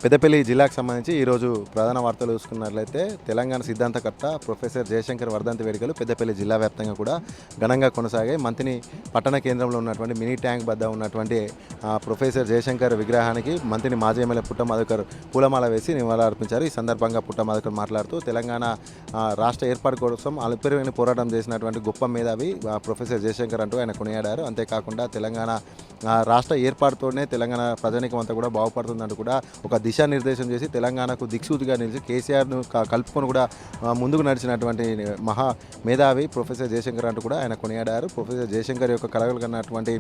పెద్దపల్లి జిల్లాకు సంబంధించి ఈరోజు ప్రధాన వార్తలు చూసుకున్నట్లయితే తెలంగాణ సిద్ధాంతకర్త ప్రొఫెసర్ జయశంకర్ వర్ధంతి వేడుకలు పెద్దపల్లి జిల్లా వ్యాప్తంగా కూడా ఘనంగా కొనసాగాయి. మంత్రిని పట్టణ కేంద్రంలో ఉన్నటువంటి మినీ ట్యాంక్ వద్ద ఉన్నటువంటి ప్రొఫెసర్ జయశంకర్ విగ్రహానికి మంత్రిని మాజీ ఎమ్మెల్యే పుట్ట మధుకర్ పూలమాల వేసి నివాళులర్పించారు. ఈ సందర్భంగా పుట్ట మధుకర్ మాట్లాడుతూ తెలంగాణ రాష్ట్ర ఏర్పాటు కోసం అలుపెరుగని పోరాటం చేసినటువంటి గొప్ప మేధావి ప్రొఫెసర్ జయశంకర్ అంటూ ఆయన కొనియాడారు. అంతేకాకుండా తెలంగాణ రాష్ట్ర ఏర్పాటుతోనే తెలంగాణ ప్రజానీకం అంతా కూడా బాగుపడుతుందంటూ కూడా ఒక దిశానిర్దేశం చేసి తెలంగాణకు దిక్సూచిగా నిలిచి కేసీఆర్ను కలుపుకొని కూడా ముందుకు నడిచినటువంటి మహా మేధావి ప్రొఫెసర్ జయశంకర్ అంటూ కూడా ఆయన కొనియాడారు. ప్రొఫెసర్ జయశంకర్ యొక్క కలగలు కన్నటువంటి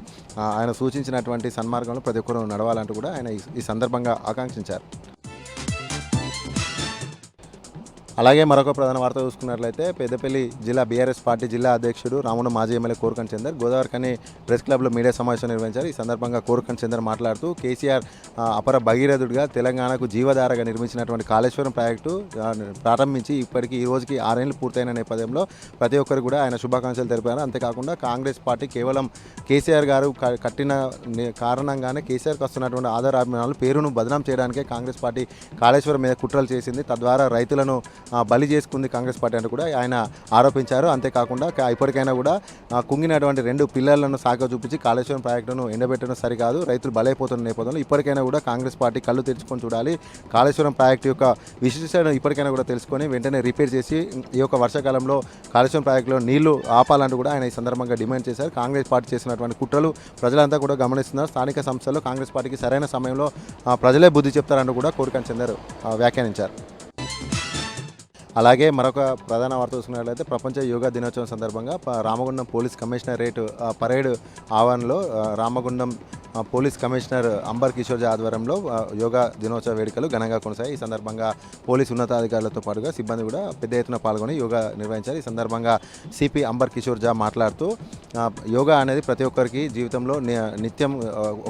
ఆయన సూచించినటువంటి సన్మార్గంలో ప్రతి ఒక్కరూ నడవాలంటూ కూడా ఆయన ఈ సందర్భంగా ఆకాంక్షించారు. అలాగే మరొక ప్రధాన వార్త చూసుకున్నట్లయితే పెద్దపల్లి జిల్లా బీఆర్ఎస్ పార్టీ జిల్లా అధ్యక్షుడు రామన్న మాజీ ఎమ్మెల్యే కోరుకంటి చందర్ గోదావరికని ప్రెస్ క్లబ్లో మీడియా సమావేశం నిర్వహించారు. ఈ సందర్భంగా కోరుకంటి చందర్ మాట్లాడుతూ కేసీఆర్ అపర భగీరథుడిగా తెలంగాణకు జీవధారగా నిర్మించినటువంటి కాళేశ్వరం ప్రాజెక్టు ప్రారంభించి ఇప్పటికీ ఈ రోజుకి 6 ఏళ్ళు పూర్తయిన నేపథ్యంలో ప్రతి ఒక్కరు కూడా ఆయన శుభాకాంక్షలు తెలిపారు. అంతేకాకుండా కాంగ్రెస్ పార్టీ కేవలం కేసీఆర్ గారు కట్టిన కారణంగానే కేసీఆర్కి వస్తున్నటువంటి ఆధారాభిమానాలు పేరును బదనాం చేయడానికే కాంగ్రెస్ పార్టీ కాళేశ్వరం మీద కుట్రలు చేసింది, తద్వారా రైతులను బలి చేసుకుంది కాంగ్రెస్ పార్టీ అంటూ కూడా ఆయన ఆరోపించారు. అంతేకాకుండా ఇప్పటికైనా కూడా కుంగినటువంటి 2 పిల్లలను సాగా చూపించి కాళేశ్వరం ప్రాజెక్టును ఎండబెట్టడం సరికాదు, రైతులు బలైపోతున్న నేపథ్యంలో ఇప్పటికైనా కూడా కాంగ్రెస్ పార్టీ కళ్ళు తెరుచుకొని చూడాలి, కాళేశ్వరం ప్రాజెక్టు యొక్క విశిష్టతను ఇప్పటికైనా కూడా తెలుసుకొని వెంటనే రిపేర్ చేసి ఈ యొక్క వర్షాకాలంలో కాళేశ్వరం ప్రాజెక్టులో నీళ్లు ఆపాలంటూ కూడా ఆయన ఈ సందర్భంగా డిమాండ్ చేశారు. కాంగ్రెస్ పార్టీ చేసినటువంటి కుట్రలు ప్రజలంతా కూడా గమనిస్తున్నారు. స్థానిక సంస్థల్లో కాంగ్రెస్ పార్టీకి సరైన సమయంలో ప్రజలే బుద్ధి చెప్తారంటూ కూడా కోరుకంటి చందర్ వ్యాఖ్యానించారు. అలాగే మరొక ప్రధాన వార్త చూసుకున్నట్లయితే ప్రపంచ యోగా దినోత్సవం సందర్భంగా రామగుండం పోలీస్ కమిషనరేట్ పరేడ్ ఆవరణలో రామగుండం పోలీస్ కమిషనర్ అంబర్ కిషోర్ జా ఆధ్వర్యంలో యోగా దినోత్సవ వేడుకలు ఘనంగా కొనసాగాయి. ఈ సందర్భంగా పోలీసు ఉన్నతాధికారులతో పాటుగా సిబ్బంది కూడా పెద్ద ఎత్తున పాల్గొని యోగా నిర్వహించారు. ఈ సందర్భంగా సిపి అంబర్ కిషోర్ జా మాట్లాడుతూ యోగా అనేది ప్రతి ఒక్కరికి జీవితంలో నిత్యం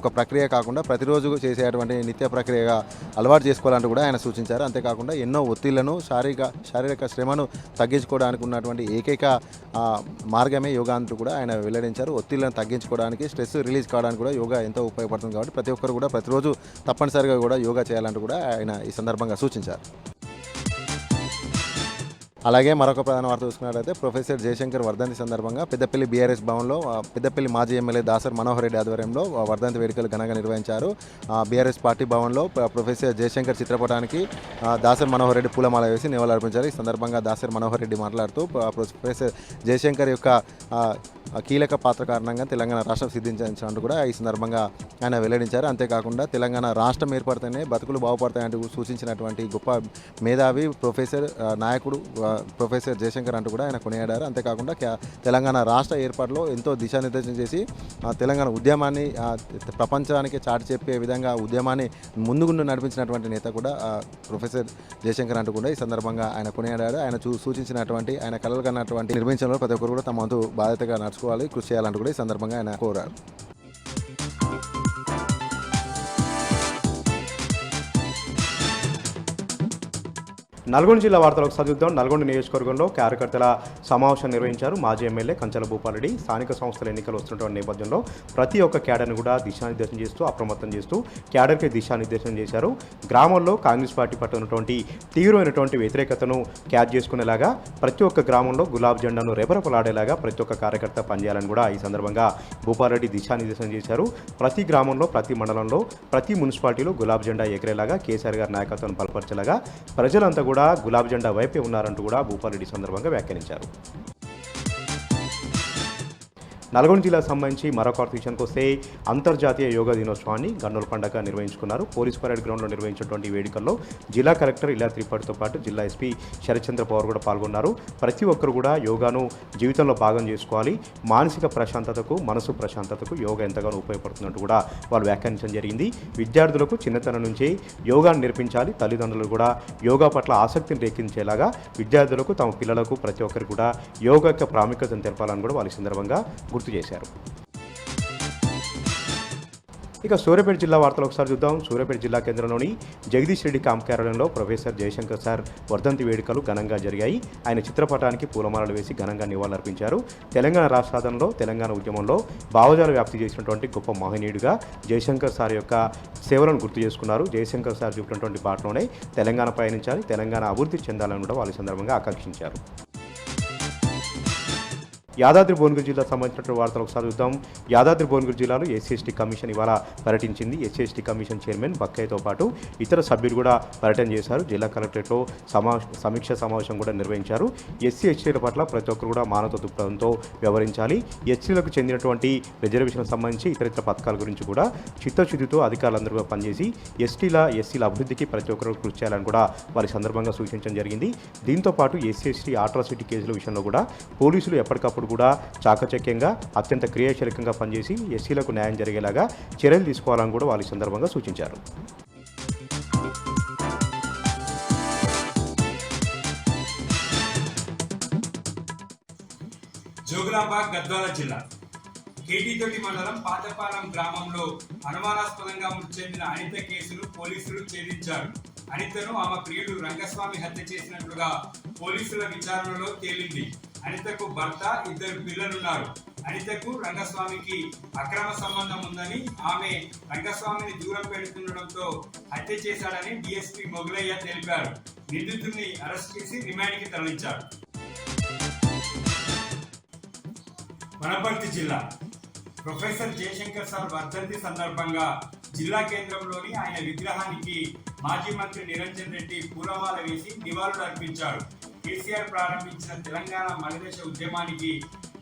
ఒక ప్రక్రియ కాకుండా ప్రతిరోజు చేసేటువంటి నిత్య ప్రక్రియగా అలవాటు చేసుకోవాలంటూ కూడా ఆయన సూచించారు. అంతేకాకుండా ఎన్నో ఒత్తిళ్లను శారీరక శ్రమను తగ్గించుకోవడానికి ఉన్నటువంటి ఏకైక మార్గమే యోగా అంటూ కూడా ఆయన వెల్లడించారు. ఒత్తిళ్లను తగ్గించుకోవడానికి, స్ట్రెస్ రిలీజ్ కావడానికి కూడా యోగా ఎంతో ఉపయోగపడుతుంది కాబట్టి ప్రతి ఒక్కరు కూడా ప్రతిరోజు తప్పనిసరిగా కూడా యోగా చేయాలంటూ కూడా ఆయన ఈ సందర్భంగా సూచించారు. అలాగే మరొక ప్రధాన వార్త చూసుకున్నట్లయితే ప్రొఫెసర్ జయశంకర్ వర్ధంతి సందర్భంగా పెద్దపల్లి బీఆర్ఎస్ భవన్లో పెద్దపల్లి మాజీ ఎమ్మెల్యే దాసర్ మనోహర్ రెడ్డి ఆధ్వర్యంలో వర్ధంతి వేడుకలు ఘనంగా నిర్వహించారు. బీఆర్ఎస్ పార్టీ భవన్లో ప్రొఫెసర్ జయశంకర్ చిత్రపటానికి దాసర్ మనోహర్ రెడ్డి పూలమాల వేసి నివాళులర్పించారు. ఈ సందర్భంగా దాసర్ మనోహర్ రెడ్డి మాట్లాడుతూ ప్రొఫెసర్ జయశంకర్ యొక్క కీలక పాత్ర కారణంగా తెలంగాణ రాష్ట్రం సిద్ధించినట్టు కూడా ఈ సందర్భంగా ఆయన వెల్లడించారు. అంతేకాకుండా తెలంగాణ రాష్ట్రం ఏర్పడితేనే బతుకులు బాగుపడతాయంటూ సూచించినటువంటి గొప్ప మేధావి ప్రొఫెసర్ నాయకుడు ప్రొఫెసర్ జయశంకర్ అంటూ కూడా ఆయన కొనియాడారు. అంతేకాకుండా తెలంగాణ రాష్ట్ర ఏర్పాటులో ఎంతో దిశానిర్దేశం చేసి తెలంగాణ ఉద్యమాన్ని ప్రపంచానికి చాటి చెప్పే విధంగా ఉద్యమాన్ని ముందుకు నడిపించినటువంటి నేత కూడా ప్రొఫెసర్ జయశంకర్ అంటూ కూడా ఈ సందర్భంగా ఆయన కొనియాడారు. ఆయన సూచించినటువంటి ఆయన కలలు కన్నటువంటి నిర్మించడంలో ప్రతి ఒక్కరు కూడా తమ వంతు బాధ్యతగా నడుచుకోవాలి, కృషి చేయాలంటూ కూడా ఈ సందర్భంగా ఆయన కోరారు. నల్గొండ జిల్లా వార్తలకు చదువుతాం. నల్గొండ నియోజకవర్గంలో కార్యకర్తల సమావేశం నిర్వహించారు మాజీ ఎమ్మెల్యే కంచెల భూపాలరెడ్డి. స్థానిక సంస్థల ఎన్నికలు వస్తున్నటువంటి నేపథ్యంలో ప్రతి ఒక్క క్యాడర్ని కూడా దిశానిర్దేశం చేస్తూ అప్రమత్తం చేస్తూ క్యాడర్కి దిశానిర్దేశం చేశారు. గ్రామంలో కాంగ్రెస్ పార్టీ పట్ల ఉన్నటువంటి తీవ్రమైనటువంటి వ్యతిరేకతను క్యాచ్ చేసుకునేలాగా ప్రతి ఒక్క గ్రామంలో గులాబ్ జెండాను రెపరెపలాడేలాగా ప్రతి ఒక్క కార్యకర్త పనిచేయాలని కూడా ఈ సందర్భంగా భూపాలరెడ్డి దిశానిర్దేశం చేశారు. ప్రతి గ్రామంలో, ప్రతి మండలంలో, ప్రతి మున్సిపాలిటీలో గులాబ్ జెండా ఎగిరేలాగా కేసీఆర్ గారి నాయకత్వాన్ని బలపరిచేలాగా ప్రజలంతా కూడా గులాబ్ జెండా వైపే ఉన్నారంటూ కూడా భూపాలరెడ్డి సందర్భంగా వ్యాఖ్యానించారు. నల్గొండ జిల్లాకు సంబంధించి మరొక విషయానికి వస్తే అంతర్జాతీయ యోగా దినోత్సవాన్ని గన్నోల పండుగ నిర్వహించుకున్నారు. పోలీస్ పరేడ్ గ్రౌండ్లో నిర్వహించినటువంటి వేడుకల్లో జిల్లా కలెక్టర్ ఇలా త్రిపాఠితో పాటు జిల్లా ఎస్పీ శరత్చంద్ర పవార్ కూడా పాల్గొన్నారు. ప్రతి ఒక్కరు కూడా యోగాను జీవితంలో భాగం చేసుకోవాలి, మానసిక ప్రశాంతతకు, మనసు ప్రశాంతతకు యోగా ఎంతగానో ఉపయోగపడుతున్నట్టు కూడా వాళ్ళు వ్యాఖ్యానించడం జరిగింది. విద్యార్థులకు చిన్నతనం నుంచే యోగాను నేర్పించాలి, తల్లిదండ్రులు కూడా యోగా పట్ల ఆసక్తిని రేకించేలాగా విద్యార్థులకు, తమ పిల్లలకు ప్రతి ఒక్కరు కూడా యోగా యొక్క ప్రాముఖ్యతను తెలపాలని కూడా వాళ్ళ సందర్భంగా గుర్తు చేశారు. ఇక సూర్యాపేట జిల్లా వార్తలు ఒకసారి చూద్దాం. సూర్యాపేట జిల్లా కేంద్రంలోని జగదీష్ రెడ్డి క్యాంప్ కార్యాలయంలో ప్రొఫెసర్ జయశంకర్ సార్ వర్ధంతి వేడుకలు ఘనంగా జరిగాయి. ఆయన చిత్రపటానికి పూలమాలలు వేసి ఘనంగా నివాళులర్పించారు. తెలంగాణ రాష్ట్ర సాధనలో, తెలంగాణ ఉద్యమంలో భావజాల వ్యాప్తి చేసినటువంటి గొప్ప మహనీయుడిగా జయశంకర్ సార్ యొక్క సేవలను గుర్తు చేసుకున్నారు. జయశంకర్ సార్ చూపినటువంటి బాటలోనే తెలంగాణ పయనించాలి, తెలంగాణ అభివృద్ధి చెందాలని కూడా వాళ్ళ సందర్భంగా ఆకాంక్షించారు. యాదాద్రి భువనగిరి జిల్లాకు సంబంధించినటువంటి వార్తలు ఒకసారి చూద్దాం. యాదాద్రి భువనగిరి జిల్లాలో ఎస్సీ కమిషన్ ఇవాళ పర్యటించింది. ఎస్సీ కమిషన్ చైర్మన్ బక్కయ్యతో పాటు ఇతర సభ్యులు కూడా పర్యటన చేశారు. జిల్లా కలెక్టరేట్లో సమీక్ష సమావేశం కూడా నిర్వహించారు. ఎస్సీల పట్ల ప్రతి ఒక్కరు కూడా మానవతా దృక్పథంతో వ్యవహరించాలి. ఎస్సీలకు చెందినటువంటి రిజర్వేషన్లకు సంబంధించి ఇతర పథకాల గురించి కూడా చిత్తశుద్ధితో అధికారులందరూ కూడా పనిచేసి ఎస్సీల అభివృద్ధికి ప్రతి ఒక్కరు కృషి చేయాలని కూడా వారి సందర్భంగా సూచించడం జరిగింది. దీంతో పాటు ఎస్సీ ఆట్రాసిటీ కేసుల విషయంలో కూడా పోలీసులు ఎప్పటికప్పుడు కూడా చాకచక్యంగా అత్యంత క్రియాశీలకంగా పనిచేసి ఎస్సీలకు న్యాయం జరిగేలాగా చర్యలు తీసుకోవాలని కూడా వాళ్ళ సందర్భంగా సూచించారు. జోగులాంబాద్ గద్వాల జిల్లా కేటీతోటి మండలం పాతపాలెం గ్రామంలో అనుమానాస్పదంగా మృతి చెందిన అనిత కేసును పోలీసులు ఛేదించారు. అనితను ఆమె ప్రియుడు రంగస్వామి హత్య చేసినట్లుగా పోలీసుల విచారణలో తేలింది. అనితకు భర్త, 2 పిల్లలున్నారు. అనితకు రంగస్వామికి అక్రమ సంబంధం ఉందని, ఆమె రంగస్వామిని దూరం పెడుతుండటంతో హత్య చేశాడని డీఎస్పీ మొగలయ్య తెలిపారు. నిందితుడిని అరెస్ట్ చేసి రిమాండ్కి తరలించారు. వనపర్తి జిల్లా ప్రొఫెసర్ జయశంకర్ సార్ వర్ధంతి సందర్భంగా జిల్లా కేంద్రంలోని ఆయన విగ్రహానికి మాజీ మంత్రి నిరంజన్ రెడ్డి పూలమాల వేసి నివాళులు అర్పించారు. కేసీఆర్ ప్రారంభించిన తెలంగాణ మలిదశ ఉద్యమానికి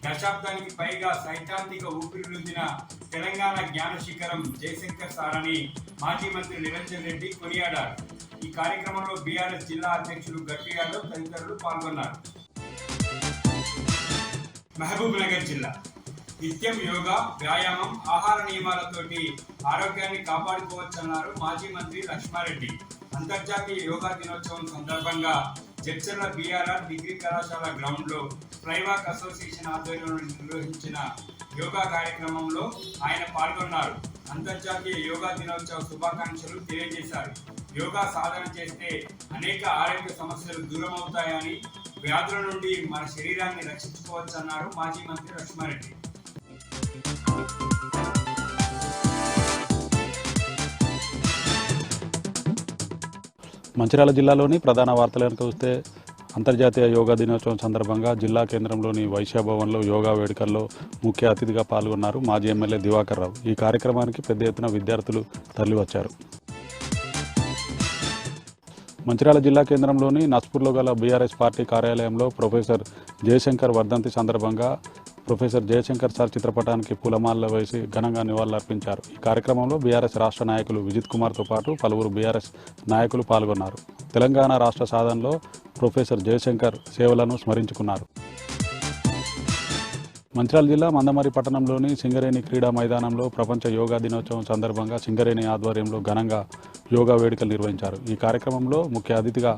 దశాబ్దానికి పైగా సైద్ధాంతిక ఊపిరిలూదిన తెలంగాణ జ్ఞాన శిఖరం జయశంకర్ సార్ అని మాజీ మంత్రి నిరంజన్ రెడ్డి కొనియాడారు. ఈ కార్యక్రమంలో బీఆర్ఎస్ జిల్లా అధ్యక్షుడు గట్టి యాదవ్ తదితరులు పాల్గొన్నారు. మహబూబ్ నగర్ జిల్లా నిత్యం యోగా, వ్యాయామం, ఆహార నియమాలతోటి ఆరోగ్యాన్ని కాపాడుకోవచ్చన్నారు మాజీ మంత్రి లక్ష్మారెడ్డి. అంతర్జాతీయ యోగా దినోత్సవం సందర్భంగా జడ్చర్ల బీఆర్ఆర్ డిగ్రీ కళాశాల గ్రౌండ్లో ఫ్లైవాక్ అసోసియేషన్ ఆధ్వర్యంలో నిర్వహించిన యోగా కార్యక్రమంలో ఆయన పాల్గొన్నారు. అంతర్జాతీయ యోగా దినోత్సవ శుభాకాంక్షలు తెలియజేశారు. యోగా సాధన చేస్తే అనేక ఆరోగ్య సమస్యలు దూరమవుతాయని, వ్యాధుల నుండి మన శరీరాన్ని రక్షించుకోవచ్చన్నారు మాజీ మంత్రి లక్ష్మారెడ్డి. మంచిర్యాల జిల్లాలోని ప్రధాన వార్తలను చూస్తే అంతర్జాతీయ యోగా దినోత్సవం సందర్భంగా జిల్లా కేంద్రంలోని వైశ్యభవన్లో యోగా వేడుకల్లో ముఖ్య అతిథిగా పాల్గొన్నారు మాజీ ఎమ్మెల్యే దివాకర్ రావు. ఈ కార్యక్రమానికి పెద్ద ఎత్తున విద్యార్థులు తరలివచ్చారు. మంచిర్యాల జిల్లా కేంద్రంలోని నస్పూర్లో గల బీఆర్ఎస్ పార్టీ కార్యాలయంలో ప్రొఫెసర్ జయశంకర్ వర్ధంతి సందర్భంగా ప్రొఫెసర్ జయశంకర్ సార్ చిత్రపటానికి పూలమాలలు వేసి ఘనంగా నివాళులర్పించారు. ఈ కార్యక్రమంలో బీఆర్ఎస్ రాష్ట్ర నాయకులు విజిత్ కుమార్తో పాటు పలువురు బీఆర్ఎస్ నాయకులు పాల్గొన్నారు. తెలంగాణ రాష్ట్ర సాధనలో ప్రొఫెసర్ జయశంకర్ సేవలను స్మరించుకున్నారు. మంచిర్యాల జిల్లా మందమరి పట్టణంలోని సింగరేణి క్రీడా మైదానంలో ప్రపంచ యోగా దినోత్సవం సందర్భంగా సింగరేణి ఆధ్వర్యంలో ఘనంగా యోగా వేడుకలు నిర్వహించారు. ఈ కార్యక్రమంలో ముఖ్య అతిథిగా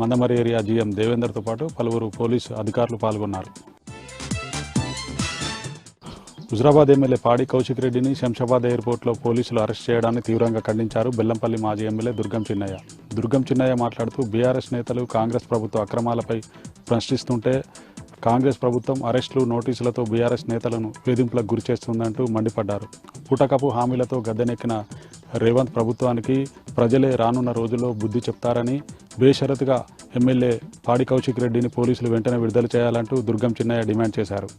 మందమరి ఏరియా జీఎం దేవేందర్తో పాటు పలువురు పోలీసు అధికారులు పాల్గొన్నారు. హుజరాబాద్ ఎమ్మెల్యే పాడి కౌశిక్ రెడ్డిని శంషాబాద్ ఎయిర్పోర్ట్లో పోలీసులు అరెస్ట్ చేయడాన్ని తీవ్రంగా ఖండించారు బెల్లంపల్లి మాజీ ఎమ్మెల్యే దుర్గం చిన్నయ్య మాట్లాడుతూ బీఆర్ఎస్ నేతలు కాంగ్రెస్ ప్రభుత్వ అక్రమాలపై ప్రశ్నిస్తుంటే కాంగ్రెస్ ప్రభుత్వం అరెస్టులు, నోటీసులతో బీఆర్ఎస్ నేతలను వేధింపులకు గురిచేస్తుందంటూ మండిపడ్డారు. పూటకపు హామీలతో గద్దెనెక్కిన రేవంత్ ప్రభుత్వానికి ప్రజలే రానున్న రోజుల్లో బుద్ధి చెప్తారని, బేషరతుగా ఎమ్మెల్యే పాడి కౌశిక్ రెడ్డిని పోలీసులు వెంటనే విడుదల చేయాలంటూ దుర్గం చిన్నయ్య డిమాండ్ చేశారు.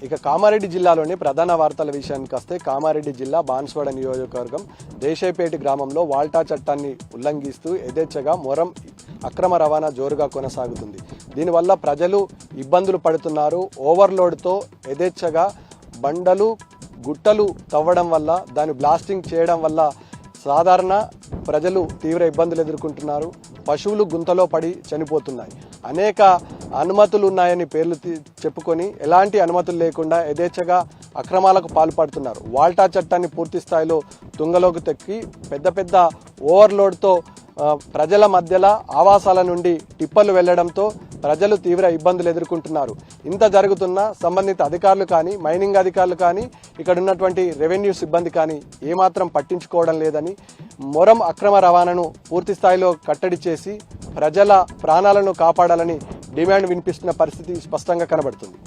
ఇక కామారెడ్డి జిల్లాలోని ప్రధాన వార్తల విషయానికి వస్తే కామారెడ్డి జిల్లా బాన్స్వాడ నియోజకవర్గం దేశాయిపేట గ్రామంలో వాల్టా చట్టాన్ని ఉల్లంఘిస్తూ యథేచ్ఛగా మొరం అక్రమ రవాణా జోరుగా కొనసాగుతుంది. దీనివల్ల ప్రజలు ఇబ్బందులు పడుతున్నారు. ఓవర్లోడ్తో యథేచ్ఛగా బండలు, గుట్టలు తవ్వడం వల్ల, దాన్ని బ్లాస్టింగ్ చేయడం వల్ల సాధారణ ప్రజలు తీవ్ర ఇబ్బందులు ఎదుర్కొంటున్నారు. పశువులు గుంతలో పడి చనిపోతున్నాయి. అనేక అనుమతులు ఉన్నాయని పేర్లు చెప్పుకొని ఎలాంటి అనుమతులు లేకుండా యథేచ్ఛగా అక్రమాలకు పాల్పడుతున్నారు. వాల్టా చట్టాన్ని పూర్తి స్థాయిలో తుంగలోకి తెక్కి పెద్ద ఓవర్లోడ్తో ప్రజల మధ్యలో ఆవాసాల నుండి టిప్పర్లు వెళ్లడంతో ప్రజలు తీవ్ర ఇబ్బందులు ఎదుర్కొంటున్నారు. ఇంత జరుగుతున్నా సంబంధిత అధికారులు కానీ, మైనింగ్ అధికారులు కానీ, ఇక్కడ ఉన్నటువంటి రెవెన్యూ సిబ్బంది కానీ ఏమాత్రం పట్టించుకోవడం లేదని, మొరం అక్రమ రవాణాను పూర్తి స్థాయిలో కట్టడి చేసి ప్రజల ప్రాణాలను కాపాడాలని డిమాండ్ వినిపిస్తున్న పరిస్థితి స్పష్టంగా కనబడుతుంది.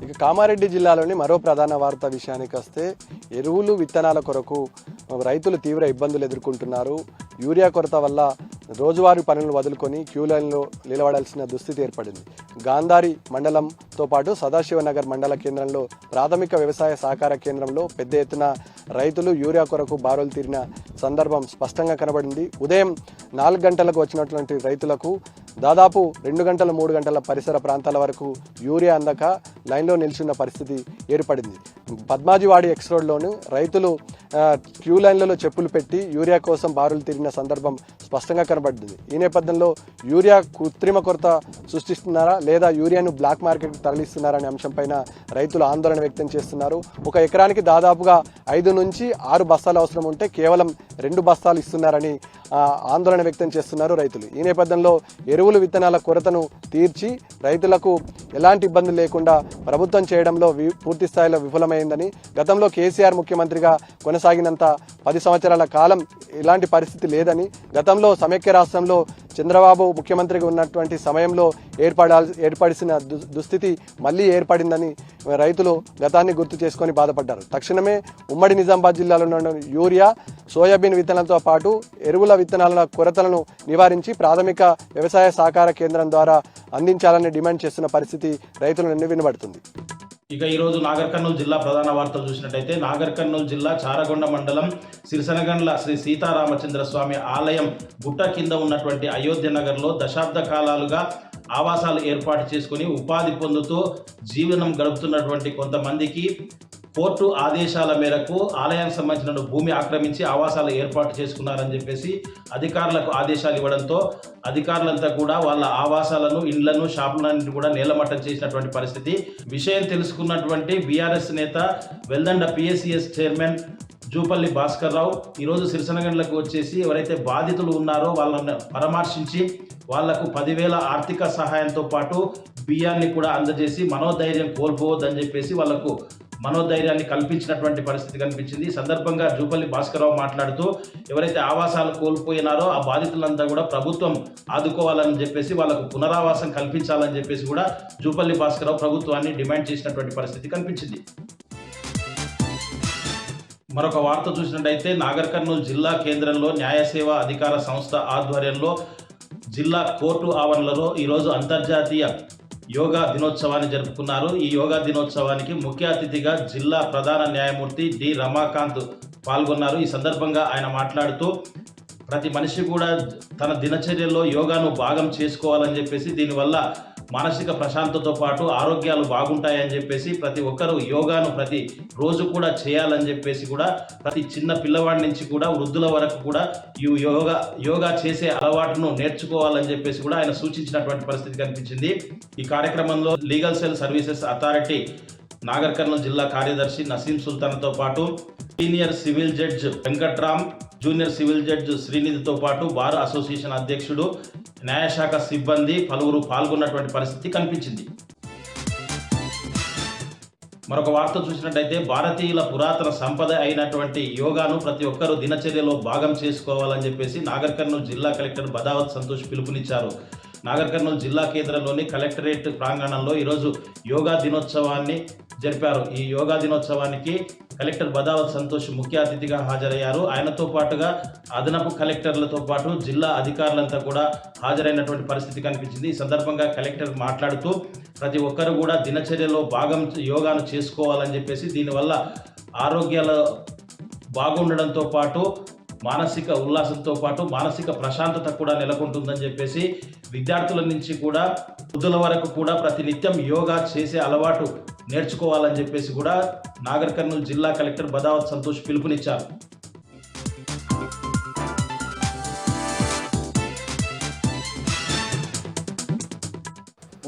ఇక కామారెడ్డి జిల్లాలోని మరో ప్రధాన వార్త విషయానికి వస్తే ఎరువులు విత్తనాల కొరకు రైతులు తీవ్ర ఇబ్బందులు ఎదుర్కొంటున్నారు. యూరియా కొరత వల్ల రోజువారీ పనులను వదులుకొని క్యూ లైన్లో నిలబడాల్సిన దుస్థితి ఏర్పడింది. గాంధారి మండలంతో పాటు సదాశివనగర్ మండల కేంద్రంలో ప్రాథమిక వ్యవసాయ సహకార కేంద్రంలో పెద్ద ఎత్తున రైతులు యూరియా కొరకు బారులు తీరిన సందర్భం స్పష్టంగా కనబడింది. ఉదయం 4 గంటలకు వచ్చినటువంటి రైతులకు దాదాపు 2 గంటల 3 గంటల పరిసర ప్రాంతాల వరకు యూరియా అందక లైన్లో నిల్చున్న పరిస్థితి ఏర్పడింది. పద్మాజివాడి ఎక్స్ రోడ్లోను రైతులు క్యూ లైన్లలో చెప్పులు పెట్టి యూరియా కోసం బారులు తిరిగిన సందర్భం స్పష్టంగా కనబడింది. ఈ నేపథ్యంలో యూరియా కృత్రిమ కొరత సృష్టిస్తున్నారా లేదా యూరియాను బ్లాక్ మార్కెట్కి తరలిస్తున్నారా అనే అంశంపైన రైతులు ఆందోళన వ్యక్తం చేస్తున్నారు. 1 ఎకరానికి దాదాపుగా 5 నుంచి 6 బస్తాలు అవసరం ఉంటే కేవలం 2 బస్తాలు ఇస్తున్నారని ఆందోళన వ్యక్తం చేస్తున్నారు రైతులు. ఈ నేపథ్యంలో ఎరువులు విత్తనాల కొరతను తీర్చి రైతులకు ఎలాంటి ఇబ్బందులు లేకుండా ప్రభుత్వం చేయడంలో పూర్తి స్థాయిలో విఫలమైందని, గతంలో కేసీఆర్ ముఖ్యమంత్రిగా కొనసాగినంత 10 సంవత్సరాల కాలం ఇలాంటి పరిస్థితి లేదని, గతంలో సమైక్య రాష్ట్రంలో చంద్రబాబు ముఖ్యమంత్రిగా ఉన్నటువంటి సమయంలో ఏర్పడిన దుస్థితి మళ్ళీ ఏర్పడిందని రైతులు గతాన్ని గుర్తు చేసుకొని బాధపడ్డారు. తక్షణమే ఉమ్మడి నిజామాబాద్ జిల్లాలో ఉన్న యూరియా, సోయాబీన్ విత్తనాలతో పాటు ఎరువుల విత్తనాల కొరతలను నివారించి ప్రాథమిక వ్యవసాయ సహకార కేంద్రం ద్వారా అందించాలని డిమాండ్ చేస్తున్న పరిస్థితి రైతుల నుండి వినబడుతుంది. ఇక ఈరోజు నాగర్ కర్నూలు జిల్లా ప్రధాన వార్తలు చూసినట్టయితే నాగర్ కర్నూలు జిల్లా చారగొండ మండలం సిరిసనగండ్ల శ్రీ సీతారామచంద్ర స్వామి ఆలయం గుట్ట కింద ఉన్నటువంటి అయోధ్య నగర్లో దశాబ్ద కాలాలుగా ఆవాసాలు ఏర్పాటు చేసుకుని ఉపాధి పొందుతూ జీవనం గడుపుతున్నటువంటి కొంతమందికి కోర్టు ఆదేశాల మేరకు ఆలయానికి సంబంధించిన భూమి ఆక్రమించి ఆవాసాలు ఏర్పాటు చేసుకున్నారని చెప్పేసి అధికారులకు ఆదేశాలు ఇవ్వడంతో అధికారులంతా కూడా వాళ్ళ ఆవాసాలను, ఇండ్లను, షాపులన్నింటినీ కూడా నేలమట్టం చేసినటువంటి పరిస్థితి. విషయం తెలుసుకున్నటువంటి బీఆర్ఎస్ నేత వెల్దండ పిఎస్సిఎస్ చైర్మన్ జూపల్లి భాస్కర్ రావు ఈరోజు సిరిసనగండ్లకు వచ్చేసి ఎవరైతే బాధితులు ఉన్నారో వాళ్ళని పరామర్శించి వాళ్లకు 10,000 ఆర్థిక సహాయంతో పాటు బియ్యాన్ని కూడా అందజేసి మనోధైర్యం కోల్పోవద్దని చెప్పేసి వాళ్లకు మనోధైర్యాన్ని కల్పించినటువంటి పరిస్థితి కనిపించింది. ఈ సందర్భంగా జూపల్లి భాస్కరరావు మాట్లాడుతూ ఎవరైతే ఆవాసాలు కోల్పోయినారో ఆ బాధితులంతా కూడా ప్రభుత్వం ఆదుకోవాలని చెప్పేసి వాళ్ళకు పునరావాసం కల్పించాలని చెప్పేసి కూడా జూపల్లి భాస్కరరావు ప్రభుత్వాన్ని డిమాండ్ చేసినటువంటి పరిస్థితి కనిపించింది. మరొక వార్త చూసినట్టయితే నాగర్ కర్నూలు జిల్లా కేంద్రంలో న్యాయ సేవా అధికార సంస్థ ఆధ్వర్యంలో జిల్లా కోర్టు ఆవరణలో ఈరోజు అంతర్జాతీయ యోగా దినోత్సవాన్ని జరుపుకున్నారు. ఈ యోగా దినోత్సవానికి ముఖ్య అతిథిగా జిల్లా ప్రధాన న్యాయమూర్తి డి రమాకాంత్ పాల్గొన్నారు. ఈ సందర్భంగా ఆయన మాట్లాడుతూ ప్రతి మనిషి కూడా తన దినచర్యలో యోగాను భాగం చేసుకోవాలని చెప్పేసి, దీనివల్ల మానసిక ప్రశాంతతతో పాటు ఆరోగ్యాలు బాగుంటాయని చెప్పేసి ప్రతి ఒక్కరూ యోగాను ప్రతి రోజు కూడా చేయాలని చెప్పేసి కూడా ప్రతి చిన్న పిల్లవాడి నుంచి కూడా వృద్ధుల వరకు కూడా ఈ యోగా చేసే అలవాటును నేర్చుకోవాలని చెప్పేసి కూడా ఆయన సూచించినటువంటి పరిస్థితి కనిపించింది. ఈ కార్యక్రమంలో legal cell services authority Nagar Kurnool జిల్లా కార్యదర్శి నసీం సుల్తాన్తో పాటు senior civil judge Venkatram, junior civil judge శ్రీనిధితో పాటు బార్ అసోసియేషన్ అధ్యక్షుడు, న్యాయశాఖ సిబ్బంది పలువురు పాల్గొన్నటువంటి పరిస్థితి కనిపించింది. మరొక వార్త చూసినట్టయితే భారతీయుల పురాతన సంపద అయినటువంటి యోగాను ప్రతి ఒక్కరూ దినచర్యలో భాగం చేసుకోవాలని చెప్పేసి నాగర్ కర్నూలు జిల్లా కలెక్టర్ బదావత్ సంతోష్ పిలుపునిచ్చారు. నాగర్ కర్నూలు జిల్లా కేంద్రంలోని కలెక్టరేట్ ప్రాంగణంలో ఈరోజు యోగా దినోత్సవాన్ని జరిపారు. ఈ యోగా దినోత్సవానికి కలెక్టర్ బదావత్ సంతోష్ ముఖ్య అతిథిగా హాజరయ్యారు. ఆయనతో పాటుగా అదనపు కలెక్టర్లతో పాటు జిల్లా అధికారులంతా కూడా హాజరైనటువంటి పరిస్థితి కనిపించింది. ఈ సందర్భంగా కలెక్టర్ మాట్లాడుతూ ప్రతి ఒక్కరు కూడా దినచర్యలో భాగం యోగాను చేసుకోవాలని చెప్పేసి, దీనివల్ల ఆరోగ్యాలు బాగుండడంతో పాటు మానసిక ఉల్లాసంతో పాటు మానసిక ప్రశాంతత కూడా నెలకొంటుందని చెప్పేసి విద్యార్థుల నుంచి కూడా వృద్ధుల వరకు కూడా ప్రతినిత్యం యోగా చేసే అలవాటు నేర్చుకోవాలని చెప్పేసి కూడా నాగర్ కర్నూలు జిల్లా కలెక్టర్ బదావత్ సంతోష్ పిలుపునిచ్చారు.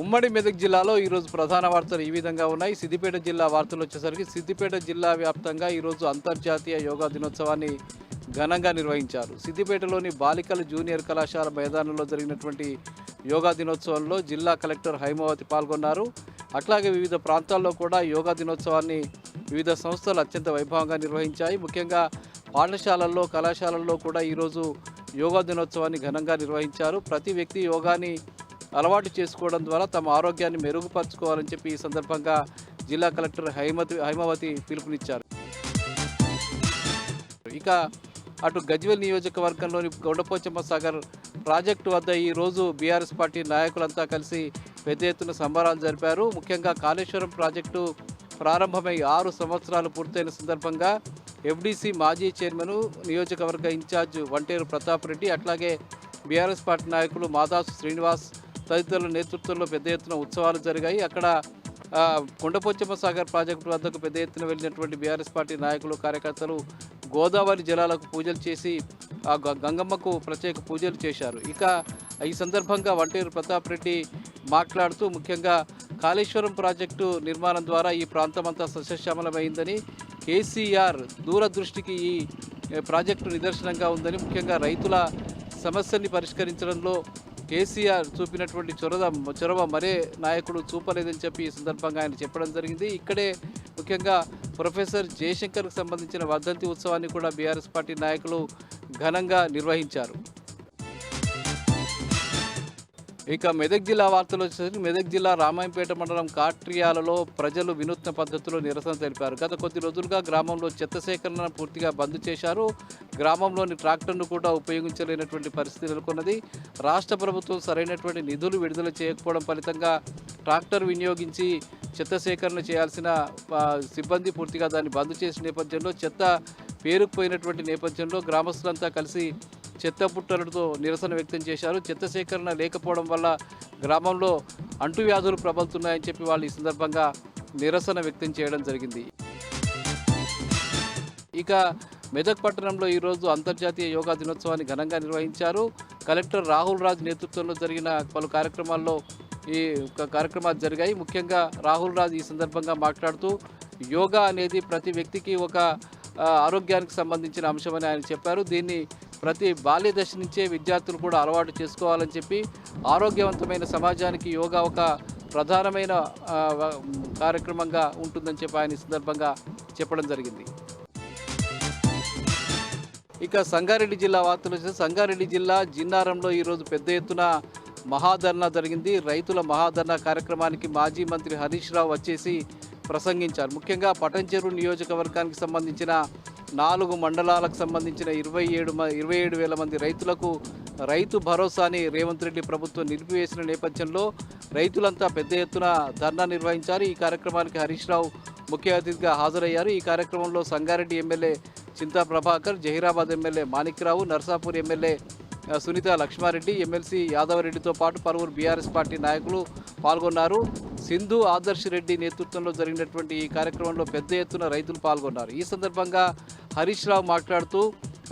ఉమ్మడి మెదక్ జిల్లాలో ఈరోజు ప్రధాన వార్తలు ఈ విధంగా ఉన్నాయి. సిద్దిపేట జిల్లా వార్తలు వచ్చేసరికి సిద్దిపేట జిల్లా వ్యాప్తంగా ఈరోజు అంతర్జాతీయ యోగా దినోత్సవాన్ని ఘనంగా నిర్వహించారు. సిద్దిపేటలోని బాలికల జూనియర్ కళాశాల మైదానంలో జరిగినటువంటి యోగా దినోత్సవంలో జిల్లా కలెక్టర్ హైమావతి పాల్గొన్నారు. అట్లాగే వివిధ ప్రాంతాల్లో కూడా యోగా దినోత్సవాన్ని వివిధ సంస్థలు అత్యంత వైభవంగా నిర్వహించాయి. ముఖ్యంగా పాఠశాలల్లో, కళాశాలల్లో కూడా ఈరోజు యోగా దినోత్సవాన్ని ఘనంగా నిర్వహించారు. ప్రతి వ్యక్తి యోగాని అలవాటు చేసుకోవడం ద్వారా తమ ఆరోగ్యాన్ని మెరుగుపరచుకోవాలని చెప్పి ఈ సందర్భంగా జిల్లా కలెక్టర్ హైమావతి పిలుపునిచ్చారు. ఇక అటు గజ్వేల్ నియోజకవర్గంలోని గొండపోచమ్మ సాగర్ ప్రాజెక్టు వద్ద ఈరోజు బీఆర్ఎస్ పార్టీ నాయకులంతా కలిసి పెద్ద ఎత్తున సంబరాలు జరిపారు. ముఖ్యంగా కాళేశ్వరం ప్రాజెక్టు ప్రారంభమై 6 సంవత్సరాలు పూర్తయిన సందర్భంగా ఎఫ్డీసీ మాజీ చైర్మన్, నియోజకవర్గ ఇన్ఛార్జ్ వంటేరు ప్రతాప్ రెడ్డి, అట్లాగే బీఆర్ఎస్ పార్టీ నాయకులు మాదాసు శ్రీనివాస్ తదితరుల నేతృత్వంలో పెద్ద ఎత్తున ఉత్సవాలు జరిగాయి. అక్కడ కొండపోచమ్మ సాగర్ ప్రాజెక్టు వద్దకు పెద్ద ఎత్తున వెళ్ళినటువంటి బీఆర్ఎస్ పార్టీ నాయకులు, కార్యకర్తలు గోదావరి జలాలకు పూజలు చేసి ఆ గంగమ్మకు ప్రత్యేక పూజలు చేశారు. ఇక ఈ సందర్భంగా వంటేరు ప్రతాప్ రెడ్డి మాట్లాడుతూ ముఖ్యంగా కాళేశ్వరం ప్రాజెక్టు నిర్మాణం ద్వారా ఈ ప్రాంతమంతా సస్యశ్యామలమైందని, కేసీఆర్ దూరదృష్టికి ఈ ప్రాజెక్టు నిదర్శనంగా ఉందని, ముఖ్యంగా రైతుల సమస్యని పరిష్కరించడంలో కేసీఆర్ చూపినటువంటి చొరవ మరే నాయకుడు చూపలేదని చెప్పి ఈ సందర్భంగా ఆయన చెప్పడం జరిగింది. ఇక్కడే ముఖ్యంగా ప్రొఫెసర్ జయశంకర్కు సంబంధించిన వర్ధంతి ఉత్సవాన్ని కూడా బీఆర్ఎస్ పార్టీ నాయకులు ఘనంగా నిర్వహించారు. ఇక మెదక్ జిల్లా వార్తలు వచ్చేసరికి మెదక్ జిల్లా రామాయంపేట మండలం కాట్రియాలలో ప్రజలు వినూత్న పద్ధతిలో నిరసన తెలిపారు. గత కొద్ది రోజులుగా గ్రామంలో చెత్త సేకరణ పూర్తిగా బంద్ చేశారు. గ్రామంలోని ట్రాక్టర్ను కూడా ఉపయోగించలేనటువంటి పరిస్థితి నెలకొన్నది. రాష్ట్ర ప్రభుత్వం సరైనటువంటి నిధులు విడుదల చేయకపోవడం ఫలితంగా ట్రాక్టర్ వినియోగించి చెత్త సేకరణ చేయాల్సిన సిబ్బంది పూర్తిగా దాన్ని బంద్ చేసిన నేపథ్యంలో, చెత్త పేరుకుపోయినటువంటి నేపథ్యంలో గ్రామస్తులంతా కలిసి చెత్త పుట్టలతో నిరసన వ్యక్తం చేశారు. చెత్త సేకరణ లేకపోవడం వల్ల గ్రామంలో అంటువ్యాధులు ప్రబలుతున్నాయని చెప్పి వాళ్ళు ఈ సందర్భంగా నిరసన వ్యక్తం చేయడం జరిగింది. ఇక మెదక్ పట్టణంలో ఈరోజు అంతర్జాతీయ యోగా దినోత్సవాన్ని ఘనంగా నిర్వహించారు. కలెక్టర్ రాహుల్ రాజ్ నేతృత్వంలో జరిగిన పలు కార్యక్రమాల్లో ఈ కార్యక్రమాలు జరిగాయి. ముఖ్యంగా రాహుల్ రాజ్ ఈ సందర్భంగా మాట్లాడుతూ యోగా అనేది ప్రతి వ్యక్తికి ఒక ఆరోగ్యానికి సంబంధించిన అంశమని ఆయన చెప్పారు. దీన్ని ప్రతి బాల్య దశ నుంచే విద్యార్థులు కూడా అలవాటు చేసుకోవాలని చెప్పి, ఆరోగ్యవంతమైన సమాజానికి యోగా ఒక ప్రధానమైన కార్యక్రమంగా ఉంటుందని చెప్పి ఆయన ఈ సందర్భంగా చెప్పడం జరిగింది. ఇక సంగారెడ్డి జిల్లా వార్తలు వచ్చేసి సంగారెడ్డి జిల్లా జిన్నారంలో ఈరోజు పెద్ద ఎత్తున మహాధర్నా జరిగింది. రైతుల మహాధర్నా కార్యక్రమానికి మాజీ మంత్రి హరీష్ రావు వచ్చేసి ప్రసంగించారు. ముఖ్యంగా పటంచెరు నియోజకవర్గానికి సంబంధించిన 4 మండలాలకు సంబంధించిన 27,000 మంది రైతులకు రైతు భరోసాని రేవంత్ రెడ్డి ప్రభుత్వం నిలిపివేసిన నేపథ్యంలో రైతులంతా పెద్ద ఎత్తున ధర్నా నిర్వహించారు. ఈ కార్యక్రమానికి హరీష్ రావు ముఖ్య అతిథిగా హాజరయ్యారు. ఈ కార్యక్రమంలో Sangareddy MLA Chintha Prabhakar, Zaheerabad MLA Manikrao, Narsapur MLA Sunitha Laxmareddy, MLC యాదవరెడ్డితో పాటు పలువురు బీఆర్ఎస్ పార్టీ నాయకులు పాల్గొన్నారు. సింధు ఆదర్శ్ రెడ్డి నేతృత్వంలో జరిగినటువంటి ఈ కార్యక్రమంలో పెద్ద ఎత్తున రైతులు పాల్గొన్నారు. ఈ సందర్భంగా హరీష్ రావు మాట్లాడుతూ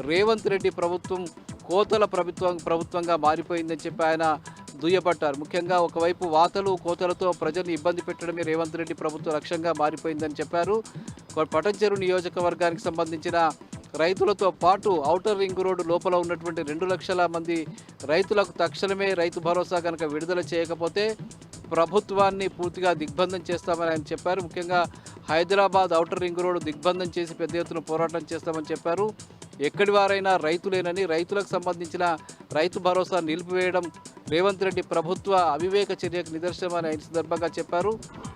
రేవంత్ రెడ్డి ప్రభుత్వం కోతల ప్రభుత్వంగా మారిపోయిందని చెప్పి ఆయన దుయ్యబట్టారు. ముఖ్యంగా ఒకవైపు వాతలు కోతలతో ప్రజల్ని ఇబ్బంది పెట్టడమే రేవంత్ రెడ్డి ప్రభుత్వ లక్ష్యంగా మారిపోయిందని చెప్పారు. పటంచెరు నియోజకవర్గానికి సంబంధించిన రైతులతో పాటు ఔటర్ రింగ్ రోడ్డు లోపల ఉన్నటువంటి 2 లక్షల మంది రైతులకు తక్షణమే రైతు భరోసా కనుక విడుదల చేయకపోతే ప్రభుత్వాన్ని పూర్తిగా దిగ్బంధం చేస్తామని ఆయన చెప్పారు. ముఖ్యంగా హైదరాబాద్ ఔటర్ రింగ్ రోడ్డు దిగ్బంధం చేసి పెద్ద ఎత్తున పోరాటం చేస్తామని చెప్పారు. ఎక్కడి వారైనా రైతులేనని, రైతులకు సంబంధించిన రైతు భరోసా నిలిపివేయడం రేవంత్ రెడ్డి ప్రభుత్వ అవివేక చర్యకు నిదర్శనమని ఆయన సందర్భంగా చెప్పారు.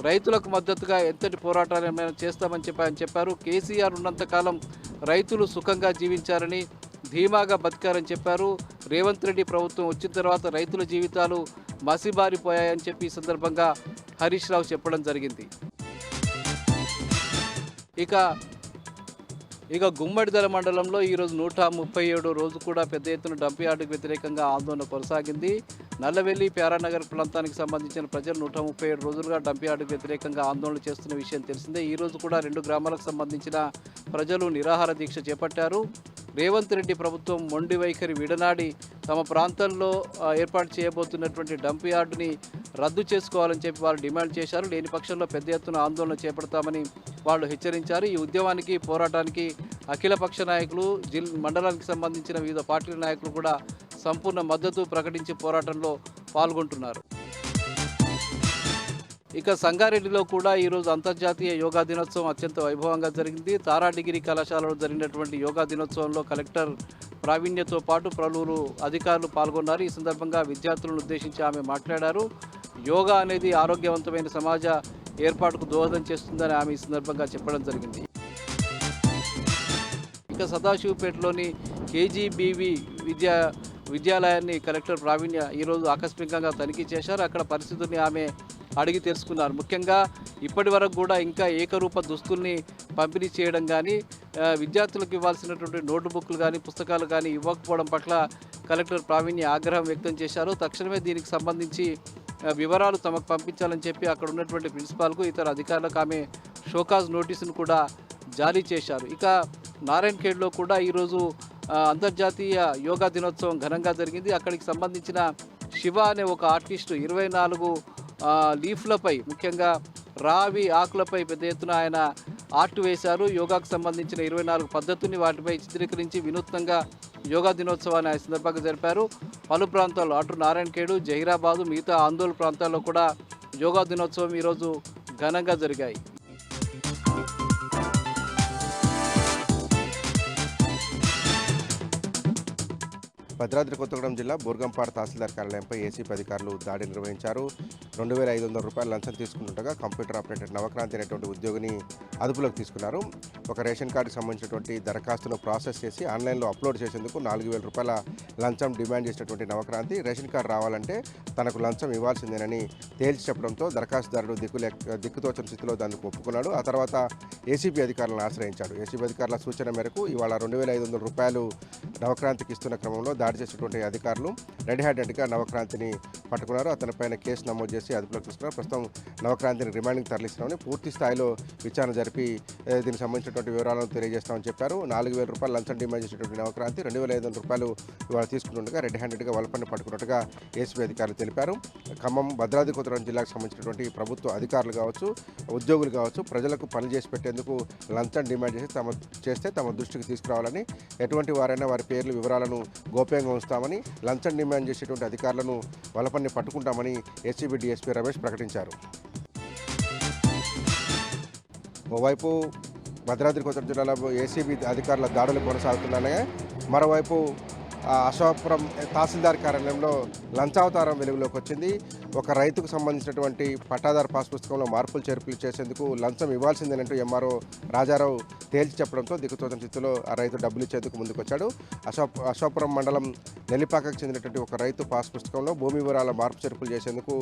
రైతులకు మద్దతుగా ఎంతటి పోరాటాలు చేస్తామని చెప్పి ఆయన చెప్పారు. కేసీఆర్ ఉన్నంతకాలం రైతులు సుఖంగా జీవించారని, ధీమాగా బతికారని చెప్పారు. రేవంత్ రెడ్డి ప్రభుత్వం వచ్చిన తర్వాత రైతుల జీవితాలు మసిబారిపోయాయని చెప్పి ఈ సందర్భంగా హరీష్ రావు చెప్పడం జరిగింది. ఇక గుమ్మడిదల మండలంలో ఈరోజు 137 రోజు కూడా పెద్ద ఎత్తున డంప్ యార్డుకు వ్యతిరేకంగా ఆందోళన కొనసాగింది. నల్లవెల్లి, ప్యారానగర్ ప్రాంతానికి సంబంధించిన ప్రజలు 137 రోజులుగా డంప్ యార్డుకు వ్యతిరేకంగా ఆందోళన చేస్తున్న విషయం తెలిసిందే. ఈ రోజు కూడా 2 గ్రామాలకు సంబంధించిన ప్రజలు నిరాహార దీక్ష చేపట్టారు. రేవంత్ రెడ్డి ప్రభుత్వం మొండి వైఖరి విడనాడి తమ ప్రాంతంలో ఏర్పాటు చేయబోతున్నటువంటి డంప్ యార్డుని రద్దు చేసుకోవాలని చెప్పి వాళ్ళు డిమాండ్ చేశారు. లేని పక్షంలో పెద్ద ఎత్తున ఆందోళన చేపడతామని వాళ్ళు హెచ్చరించారు. ఈ ఉద్యమానికి పోరాటానికి అఖిలపక్ష నాయకులు మండలానికి సంబంధించిన వివిధ పార్టీల నాయకులు కూడా సంపూర్ణ మద్దతు ప్రకటించి పోరాటంలో పాల్గొంటున్నారు. ఇక సంగారెడ్డిలో కూడా ఈరోజు అంతర్జాతీయ యోగా దినోత్సవం అత్యంత వైభవంగా జరిగింది. తారా డిగ్రీ కళాశాలలో జరిగినటువంటి యోగా దినోత్సవంలో కలెక్టర్ ప్రావీణ్యతో పాటు పలువురు అధికారులు పాల్గొన్నారు. ఈ సందర్భంగా విద్యార్థులను ఉద్దేశించి ఆమె మాట్లాడారు. యోగా అనేది ఆరోగ్యవంతమైన సమాజ ఏర్పాటుకు దోహదం చేస్తుందని ఆమె ఈ సందర్భంగా చెప్పడం జరిగింది. ఇక సదాశివపేటలోని కేజీబీవి విద్యాలయాన్ని కలెక్టర్ ప్రావీణ్య ఈరోజు ఆకస్మికంగా తనిఖీ చేశారు. అక్కడ పరిస్థితుల్ని ఆమె అడిగి తెలుసుకున్నారు. ముఖ్యంగా ఇప్పటి వరకు కూడా ఇంకా ఏకరూప దుస్తుల్ని పంపిణీ చేయడం కానీ విద్యార్థులకు ఇవ్వాల్సినటువంటి నోటుబుక్లు కానీ పుస్తకాలు కానీ ఇవ్వకపోవడం పట్ల కలెక్టర్ ప్రావీణ్య ఆగ్రహం వ్యక్తం చేశారు. తక్షణమే దీనికి సంబంధించి వివరాలు తమకు పంపించాలని చెప్పి అక్కడ ఉన్నటువంటి ప్రిన్సిపాల్కు ఇతర అధికారులకు ఆమె షోకాజ్ నోటీసును కూడా జారీ చేశారు. ఇక నారాయణఖేడ్లో కూడా ఈరోజు అంతర్జాతీయ యోగా దినోత్సవం ఘనంగా జరిగింది. అక్కడికి సంబంధించిన శివ అనే ఒక ఆర్టిస్టు 24 లీఫ్లపై ముఖ్యంగా రావి ఆకులపై పెద్ద ఎత్తున ఆయన ఆర్ట్ వేశారు. యోగాకు సంబంధించిన 24 పద్ధతుల్ని వాటిపై చిత్రీకరించి వినూత్నంగా యోగా దినోత్సవాన్ని ఆ సందర్భంగా జరిపారు. పలు ప్రాంతాల్లో అటు నారాయణఖేడు, జహీరాబాదు, మిగతా ఆందోళన ప్రాంతాల్లో కూడా యోగా దినోత్సవం ఈరోజు ఘనంగా జరిగాయి. భద్రాద్రి కొత్తగూడెం జిల్లా బూర్గంపాడు తహసీల్దార్ కార్యాలయంపై ఏసీపీ అధికారులు దాడి నిర్వహించారు. 2500 రూపాయలు లంచం తీసుకుంటుండగా కంప్యూటర్ ఆపరేటర్ నవక్రాంతి అనేటువంటి ఉద్యోగిని అదుపులోకి తీసుకున్నారు. ఒక రేషన్ కార్డుకి సంబంధించినటువంటి దరఖాస్తును ప్రాసెస్ చేసి ఆన్లైన్లో అప్లోడ్ చేసేందుకు 4000 రూపాయల లంచం డిమాండ్ చేసినటువంటి నవక్రాంతి రేషన్ కార్డు రావాలంటే తనకు లంచం ఇవ్వాల్సిందేనని తేల్చి చెప్పడంతో దరఖాస్తుదారుడు దిక్కుతోచని స్థితిలో దానికి ఒప్పుకున్నాడు. ఆ తర్వాత ఏసీపీ అధికారులను ఆశ్రయించాడు. ఏసీపీ అధికారుల సూచన మేరకు ఇవాళ 2500 రూపాయలు నవక్రాంతికి ఇస్తున్న క్రమంలో దాడి చేసినటువంటి అధికారులు రెడ్ హ్యాండెడ్గా నవక్రాంతిని పట్టుకున్నారు. అతనిపైన కేసు నమోదు చేసి అదుపులోకి తీసుకున్నారు. ప్రస్తుతం నవక్రాంతిని రిమాండింగ్ తరలిస్తున్నామని పూర్తి స్థాయిలో విచారణ జరిపి దీనికి సంబంధించినటువంటి వివరాలను తెలియజేస్తామని చెప్పారు. 4000 రూపాయలు లంచం డిమాండ్ చేసినటువంటి నవక్రాంతి 2500 రూపాయలు ఇవాళ తీసుకుంటుండగా రెడ్ హ్యాండెడ్గా వలపన్ని పట్టుకున్నట్టుగా ఏసీపీ అధికారులు తెలిపారు. ఖమ్మం భద్రాద్రి కొత్తగూడెం జిల్లాకు సంబంధించినటువంటి ప్రభుత్వ అధికారులు కావచ్చు, ఉద్యోగులు కావచ్చు, ప్రజలకు పని చేసి పెట్టేందుకు లంచం డిమాండ్ చేస్తే తమ దృష్టికి తీసుకురావాలని, ఎటువంటి వారైనా వారి పేర్లు వివరాలను గోప్యంగా ఉంచుతామని, లంచం డిమాండ్ చేసేటువంటి అధికారులను వలపన్ని పట్టుకుంటామని ఏసీబీ డీఎస్పీ రమేష్ ప్రకటించారు. ఓవైపు భద్రాద్రి కొత్తగూడెం జిల్లాలో ఏసీబీ అధికారుల దాడులు కొనసాగుతున్నాయి. మరోవైపు అశోకపురం తహసీల్దార్ కార్యాలయంలో లంచావతారం వెలుగులోకి వచ్చింది. ఒక రైతుకు సంబంధించినటువంటి పట్టాదారు పాస్ పుస్తకంలో మార్పులు చేర్పులు చేసేందుకు లంచం ఇవ్వాల్సిందేనంటూ ఎంఆర్ఓ రాజారావు తేల్చి చెప్పడంతో దిక్కుతోచని స్థితిలో ఆ రైతు డబ్బులు ఇచ్చేందుకు ముందుకొచ్చాడు. అశోకపురం మండలం నెల్లిపాకకు చెందినటువంటి ఒక రైతు పాస్ పుస్తకంలో భూమి వివరాల మార్పు చేర్పులు చేసేందుకు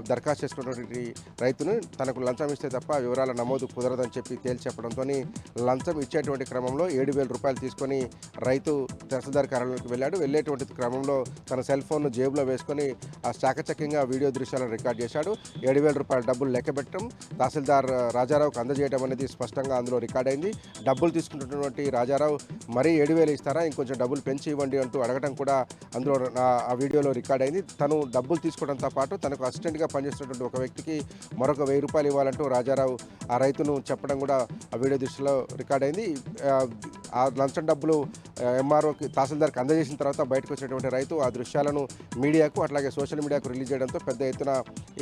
దరఖాస్తు చేసుకున్నటువంటి రైతును తనకు లంచం ఇస్తే తప్ప వివరాల నమోదు కుదరదని చెప్పి తేల్చి చెప్పడంతో లంచం ఇచ్చేటువంటి క్రమంలో 7000 రూపాయలు తీసుకొని రైతు తహసీల్దార్ కార్యాలయానికి వెళ్ళాడు. వెళ్ళేటువంటి క్రమంలో తన సెల్ ఫోన్ను జేబులో వేసుకొని ఆ చాకచక్యంగా వీడియో దృశ్యాలను రికార్డ్ చేశాడు. 7000 రూపాయల డబ్బులు లెక్క పెట్టడం, తహసీల్దార్ రాజారావుకు అందజేయడం అనేది స్పష్టంగా అందులో రికార్డ్ అయింది. డబ్బులు తీసుకుంటున్నటువంటి రాజారావు మరీ 7000 ఇస్తారా, ఇంకొంచెం డబ్బులు పెంచి ఇవ్వండి అంటూ అడగడం కూడా అందులో ఆ వీడియోలో రికార్డ్ అయింది. తను డబ్బులు తీసుకోవడంతో పాటు తనకు అసిస్టెంట్గా పనిచేస్తున్నటువంటి ఒక వ్యక్తికి మరొక 1000 రూపాయలు ఇవ్వాలంటూ రాజారావు ఆ రైతును చెప్పడం కూడా ఆ వీడియో దృష్టిలో రికార్డ్ అయింది. ఆ లంచం డబ్బులు ఎంఆర్ఓకి తహసీల్దార్కి అందజేసిన తర్వాత బయటకు వచ్చినటువంటి రైతు ఆ దృశ్యాలను మీడియాకు అట్లాగే సోషల్ మీడియాకు రిలీజ్ చేయడంతో పెద్ద ఎత్తున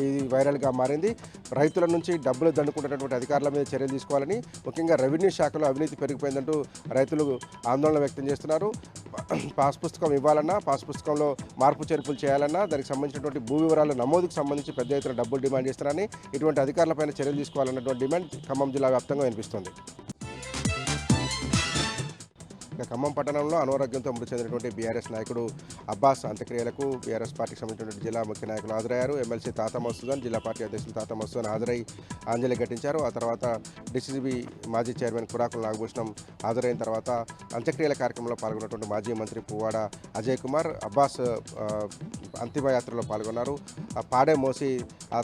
ఇది వైరల్గా మారింది. రైతుల నుంచి డబ్బులు దండుకుంటున్నటువంటి అధికారుల మీద చర్యలు తీసుకోవాలని, ముఖ్యంగా రెవెన్యూ శాఖలో అవినీతి పెరిగిపోయిందంటూ రైతులు ఆందోళన వ్యక్తం చేస్తున్నారు. పాస్ పుస్తకం ఇవ్వాలన్నా, పాస్ పుస్తకంలో మార్పు చేర్పులు చేయాలన్నా, దానికి సంబంధించినటువంటి భూ వివరాల నమోదుకు సంబంధించి పెద్ద ఎత్తున డబ్బులు డిమాండ్ చేస్తున్నారని, ఇటువంటి అధికారులపైన చర్యలు తీసుకోవాలన్నటువంటి డిమాండ్ ఖమ్మం జిల్లా వ్యాప్తంగా వినిపిస్తుంది. ఖమ్మం పట్టణంలో అనారోగ్యంతో మృతి చెందినటువంటి బీఆర్ఎస్ నాయకుడు అబ్బాస్ అంత్యక్రియలకు బీఆర్ఎస్ పార్టీకి సంబంధించినటువంటి జిల్లా ముఖ్య నాయకులు హాజరయ్యారు. ఎమ్మెల్సీ తాత మసూదన్, జిల్లా పార్టీ అధ్యక్షులు తాత మసూదన్ హాజరై అంజలి ఘటించారు. ఆ తర్వాత డీసీసీబీ మాజీ చైర్మన్ కురాకుల నాగభూషణం హాజరైన తర్వాత అంత్యక్రియల కార్యక్రమంలో పాల్గొన్నటువంటి మాజీ మంత్రి పువ్వాడ అజయ్ కుమార్ అబ్బాస్ అంతిమయాత్రలో పాల్గొన్నారు. పాడే మోసి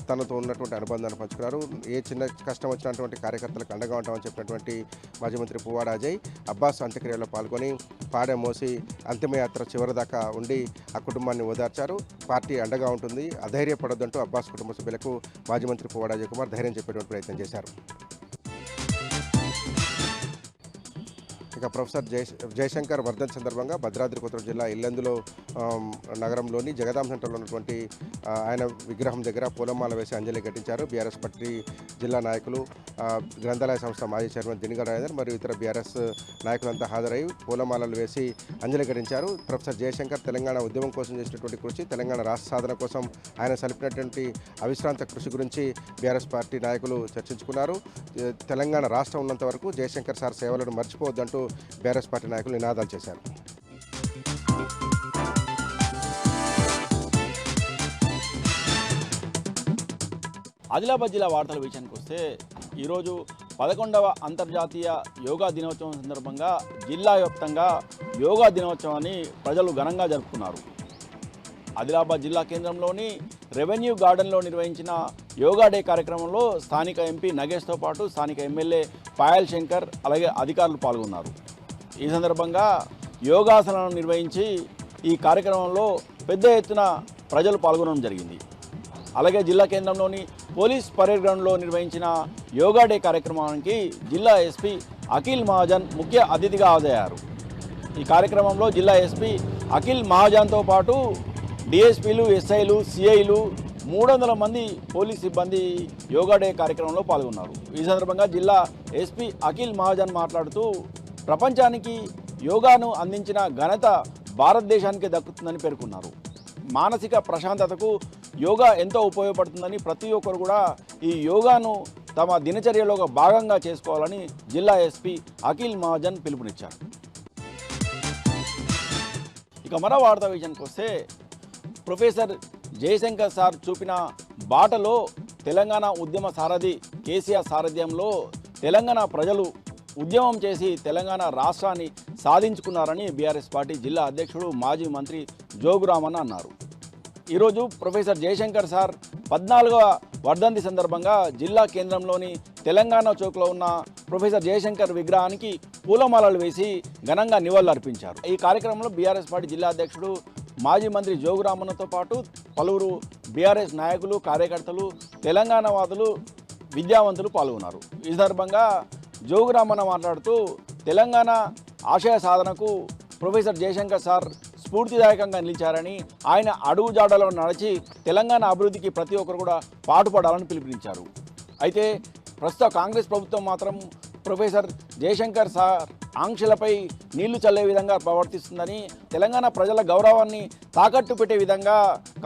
తనతో ఉన్నటువంటి అనుబంధాన్ని పంచుకున్నారు. ఏ చిన్న కష్టం వచ్చినటువంటి కార్యకర్తలకు అండగా ఉంటామని చెప్పినటువంటి మాజీ మంత్రి పువ్వాడ అజయ్ అబ్బాస్ అంత్యక్రియలో పాల్గొని పాడె మోసి అంతిమయాత్ర చివరి దాకా ఉండి ఆ కుటుంబాన్ని ఓదార్చారు. పార్టీ అండగా ఉంటుంది, అధైర్యపడొద్దంటూ అబ్బాస్ కుటుంబ సభ్యులకు మాజీ మంత్రి పువ్వాడ అజయ్ కుమార్ ధైర్యం చెప్పేటువంటి ప్రయత్నం చేశారు. ఇక ప్రొఫెసర్ జయశంకర్ వర్ధన్ సందర్భంగా భద్రాద్రి కొత్తగూడెం జిల్లా ఇల్లందులో నగరంలోని జగదాం సెంటర్లో ఉన్నటువంటి ఆయన విగ్రహం దగ్గర పూలమాల వేసి అంజలి ఘటించారు. బీఆర్ఎస్ పార్టీ జిల్లా నాయకులు, గ్రంథాలయ సంస్థ మాజీ చైర్మన్ దినిగల రాజేందర్ మరియు ఇతర బీఆర్ఎస్ నాయకులంతా హాజరై పూలమాలలు వేసి అంజలి ఘటించారు. ప్రొఫెసర్ జయశంకర్ తెలంగాణ ఉద్యమం కోసం చేసినటువంటి కృషి, తెలంగాణ రాష్ట్ర సాధన కోసం ఆయన సలిపినటువంటి అవిశ్రాంత కృషి గురించి బీఆర్ఎస్ పార్టీ నాయకులు చర్చించుకున్నారు. తెలంగాణ రాష్ట్రం ఉన్నంత వరకు జయశంకర్ సార్ సేవలను మర్చిపోవద్దంటూ బీఆర్ఎస్ పార్టీ నాయకులు నినాదాలు చేశారు. ఆదిలాబాద్ జిల్లా వార్తల విషయానికి వస్తే ఈరోజు 11వ అంతర్జాతీయ యోగా దినోత్సవం సందర్భంగా జిల్లా వ్యాప్తంగా యోగా దినోత్సవాన్ని ప్రజలు ఘనంగా జరుపుకున్నారు. ఆదిలాబాద్ జిల్లా కేంద్రంలోని రెవెన్యూ గార్డెన్లో నిర్వహించిన యోగా డే కార్యక్రమంలో స్థానిక ఎంపీ నగేష్తో పాటు స్థానిక ఎమ్మెల్యే పాయల్ శంకర్ అలాగే అధికారులు పాల్గొన్నారు. ఈ సందర్భంగా యోగాసనాలను నిర్వహించి ఈ కార్యక్రమంలో పెద్ద ఎత్తున ప్రజలు పాల్గొనడం జరిగింది. అలాగే జిల్లా కేంద్రంలోని పోలీస్ పరేడ్ గ్రౌండ్లో నిర్వహించిన యోగా డే కార్యక్రమానికి జిల్లా ఎస్పీ అఖిల్ మహాజన్ ముఖ్య అతిథిగా హాజరయ్యారు. ఈ కార్యక్రమంలో జిల్లా ఎస్పీ అఖిల్ మహాజన్తో పాటు డిఎస్పీలు, ఎస్ఐలు, సిఐలు 300 మంది పోలీస్ సిబ్బంది యోగా డే కార్యక్రమంలో పాల్గొన్నారు. ఈ సందర్భంగా జిల్లా ఎస్పీ అఖిల్ మహాజన్ మాట్లాడుతూ ప్రపంచానికి యోగాను అందించిన ఘనత భారతదేశానికి దక్కుతుందని పేర్కొన్నారు. మానసిక ప్రశాంతతకు యోగా ఎంతో ఉపయోగపడుతుందని ప్రతి ఒక్కరు కూడా ఈ యోగాను తమ దినచర్యలో ఒక భాగంగా చేసుకోవాలని జిల్లా ఎస్పీ అఖిల్ మహాజన్ పిలుపునిచ్చారు. ఇక మరో వార్తా విషయానికి వస్తే ప్రొఫెసర్ జయశంకర్ సార్ చూపిన బాటలో తెలంగాణ ఉద్యమ సారథి కేసీఆర్ సారథ్యంలో తెలంగాణ ప్రజలు ఉద్యమం చేసి తెలంగాణ రాష్ట్రాన్ని సాధించుకున్నారని బీఆర్ఎస్ పార్టీ జిల్లా అధ్యక్షుడు మాజీ మంత్రి జోగురామన్న అన్నారు. ఈరోజు ప్రొఫెసర్ జయశంకర్ సార్ 14వ వర్ధంతి సందర్భంగా జిల్లా కేంద్రంలోని తెలంగాణ చౌక్లో ఉన్న ప్రొఫెసర్ జయశంకర్ విగ్రహానికి పూలమాలలు వేసి ఘనంగా నివాళులర్పించారు. ఈ కార్యక్రమంలో బీఆర్ఎస్ పార్టీ జిల్లా అధ్యక్షుడు మాజీ మంత్రి జోగురామన్నతో పాటు పలువురు బీఆర్ఎస్ నాయకులు, కార్యకర్తలు, తెలంగాణవాదులు, విద్యావంతులు పాల్గొన్నారు. ఈ సందర్భంగా జోగురామన్న మాట్లాడుతూ తెలంగాణ ఆశయ సాధనకు ప్రొఫెసర్ జయశంకర్ సార్ స్ఫూర్తిదాయకంగా నిలిచారని, ఆయన అడుగుజాడలో నడిచి తెలంగాణ అభివృద్ధికి ప్రతి ఒక్కరు కూడా పాటుపడాలని పిలుపునిచ్చారు. అయితే ప్రస్తుత కాంగ్రెస్ ప్రభుత్వం మాత్రం ప్రొఫెసర్ జయశంకర్ సార్ ఆంక్షలపై నీళ్లు చల్లే విధంగా ప్రవర్తిస్తుందని, తెలంగాణ ప్రజల గౌరవాన్ని తాకట్టు పెట్టే విధంగా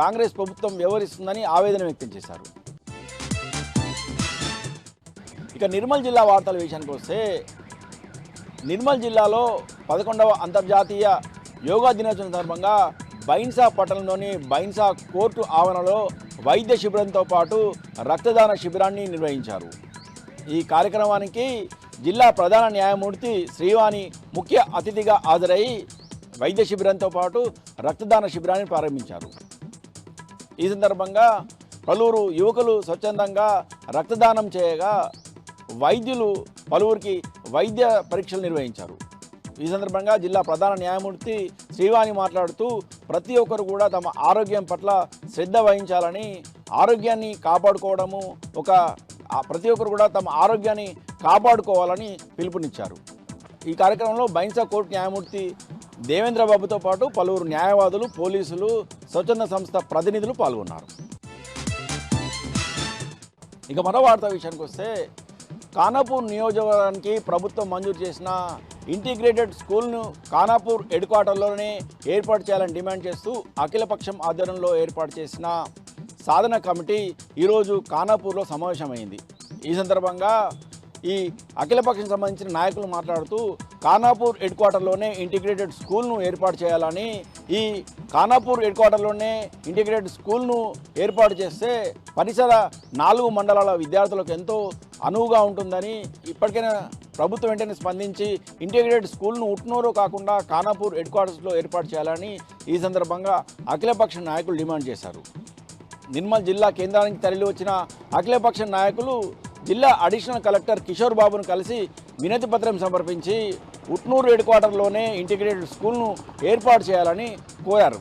కాంగ్రెస్ ప్రభుత్వం వ్యవహరిస్తుందని ఆవేదన వ్యక్తం చేశారు. ఇక నిర్మల్ జిల్లా వార్తల విషయానికి వస్తే నిర్మల్ జిల్లాలో 11వ అంతర్జాతీయ యోగా దినోత్సవం సందర్భంగా బైన్సా పట్టణంలోని బైన్సా కోర్టు ఆవరణలో వైద్య శిబిరంతో పాటు రక్తదాన శిబిరాన్ని నిర్వహించారు. ఈ కార్యక్రమానికి జిల్లా ప్రధాన న్యాయమూర్తి శ్రీవాణి ముఖ్య అతిథిగా హాజరై వైద్య శిబిరంతో పాటు రక్తదాన శిబిరాన్ని ప్రారంభించారు. ఈ సందర్భంగా పలువురు యువకులు స్వచ్ఛందంగా రక్తదానం చేయగా వైద్యులు పలువురికి వైద్య పరీక్షలు నిర్వహించారు. ఈ సందర్భంగా జిల్లా ప్రధాన న్యాయమూర్తి శ్రీవాణి మాట్లాడుతూ ప్రతి ఒక్కరు కూడా తమ ఆరోగ్యం పట్ల శ్రద్ధ వహించాలని, ఆరోగ్యాన్ని కాపాడుకోవడము ప్రతి ఒక్కరు కూడా తమ ఆరోగ్యాన్ని కాపాడుకోవాలని పిలుపునిచ్చారు. ఈ కార్యక్రమంలో బైన్సా కోర్టు న్యాయమూర్తి దేవేంద్రబాబుతో పాటు పలువురు న్యాయవాదులు, పోలీసులు, స్వచ్ఛంద సంస్థ ప్రతినిధులు పాల్గొన్నారు. ఇక మరో వార్తా విషయానికి వస్తే ఖానాపూర్ నియోజకవర్గానికి ప్రభుత్వం మంజూరు చేసిన ఇంటిగ్రేటెడ్ స్కూల్ను ఖానాపూర్ హెడ్ క్వార్టర్లోనే ఏర్పాటు చేయాలని డిమాండ్ చేస్తూ అఖిలపక్షం ఆధ్వర్యంలో ఏర్పాటు చేసిన సాధన కమిటీ ఈరోజు ఖానాపూర్లో సమావేశమైంది. ఈ సందర్భంగా ఈ అఖిలపక్షం సంబంధించిన నాయకులు మాట్లాడుతూ ఖానాపూర్ హెడ్ క్వార్టర్లోనే ఇంటిగ్రేటెడ్ స్కూల్ను ఏర్పాటు చేయాలని, ఈ ఖానాపూర్ హెడ్ క్వార్టర్లోనే ఇంటిగ్రేటెడ్ స్కూల్ను ఏర్పాటు చేస్తే పరిసర 4 మండలాల విద్యార్థులకు ఎంతో అనువుగా ఉంటుందని, ఇప్పటికైనా ప్రభుత్వం వెంటనే స్పందించి ఇంటిగ్రేటెడ్ స్కూల్ను ఉట్నూరు కాకుండా ఖానాపూర్ హెడ్ క్వార్టర్స్లో ఏర్పాటు చేయాలని ఈ సందర్భంగా అఖిలపక్ష నాయకులు డిమాండ్ చేశారు. నిర్మల్ జిల్లా కేంద్రానికి తరలి వచ్చిన అఖిలపక్ష నాయకులు జిల్లా అడిషనల్ కలెక్టర్ కిషోర్ బాబును కలిసి వినతి పత్రం సమర్పించి ఉట్నూరు హెడ్ క్వార్టర్లోనే ఇంటిగ్రేటెడ్ స్కూల్ను ఏర్పాటు చేయాలని కోరారు.